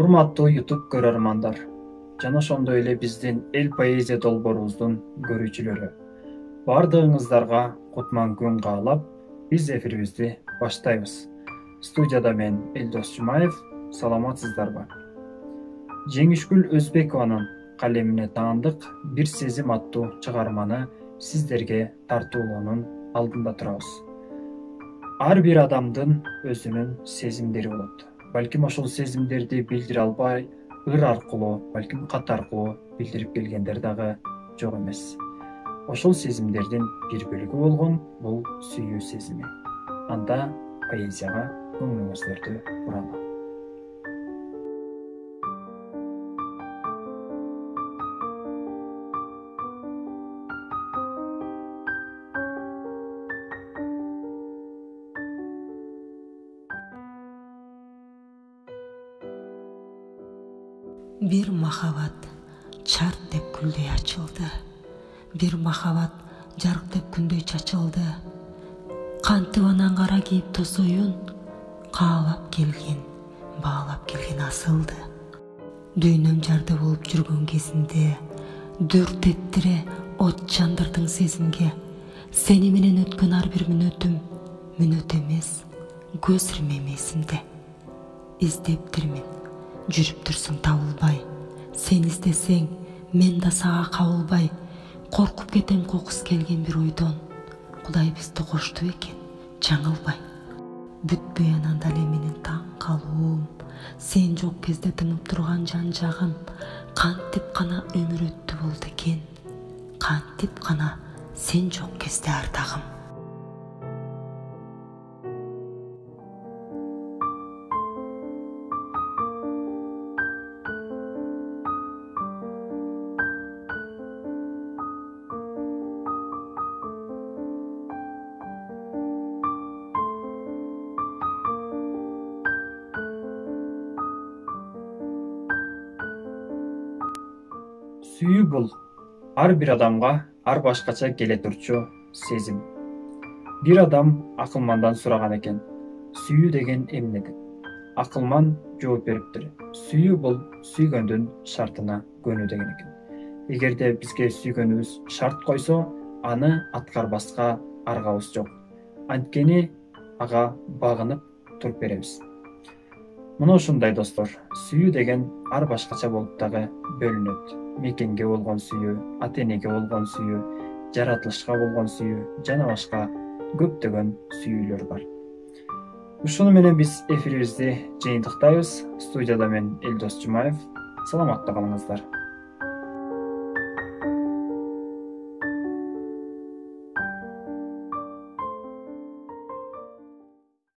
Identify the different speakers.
Speaker 1: Урматтуу YouTube көрөрмандар, жана ошондой эле биздин эл поэзия долбоорубуздун көрүүчүлөрү. Бардыгыңыздарга кутман күн каалап, биз эфирибизди баштайбыз. Студияда мен Элдос Жумаев, саламатсыздарбы? Жеңишгүл Өзбекованын калемине таандык бир сезим аттуу чыгарманы сиздерге тартуулоонун алдында турабыз. Ар бир адамдын өзүнүн сезимдери болот. Балким ошол сезимдерди билдире албай, ыр аркылуу, балким кат аркылуу билдирип келгендер дагы жок эмес. Ошол сезимдердин бир бөлүгү болгон бул сүйүү сезими. Анда поэзияга көңүлүңүздөрдү буралы.
Speaker 2: Бир махабат чарт деп гүлдөй ачылды. Бир махабат жарык деп күндөй чачылды. Кантип анан кара кийип тосоюн, каалап келген, баалап келген асылды. Дүйнөм жарда болуп жүргөн кезинде, дүрт эттире от жандырдың сезимге. Сени менен өткөн ар бир мүнөтүм, мүнөт эмес, көз ирмем эсимде. Издептирмин, жүрүп турсуң табылбай. Сен издесең, мен да сага кабылбай. Коркуп кетем кокус келген бир ойдон. Кудай бизди кошту экен, жаңылбай. Бүтпөй анан дале менин таң калуум. Сен жок кезде тынып турган жан жагым. Кантип гана өмүр өттү болду экен. Кантип гана сен жок кезде ардагым.
Speaker 1: Сүйүү бул ар бир адамга ар башкача келе турчу сезим. Бир адам акылмандан сураган экен: сүйүү деген эмне деп. Акылман жооп бериптир: сүйүү бул сүйгөндүн шартына көнүү деген экен. Эгерде бизге сүйгөнүбүз шарт койсо, аны аткарбаска аргабыз жок. Анткени ага багынып туруп беребиз. Мына ушундай достор, сүйүү деген ар башкача болуп дагы бөлүнөт. Мекенге болгон сүйүү, ата-энеге болгон сүйүү, жаратылышка болгон сүйүү жана башка көптөгөн сүйүүлөр бар. Ушуну менен биз эфирибизди жыйынтыктайбыз. Студияда мен Элдос Жумаев. Саламатта калыңыздар.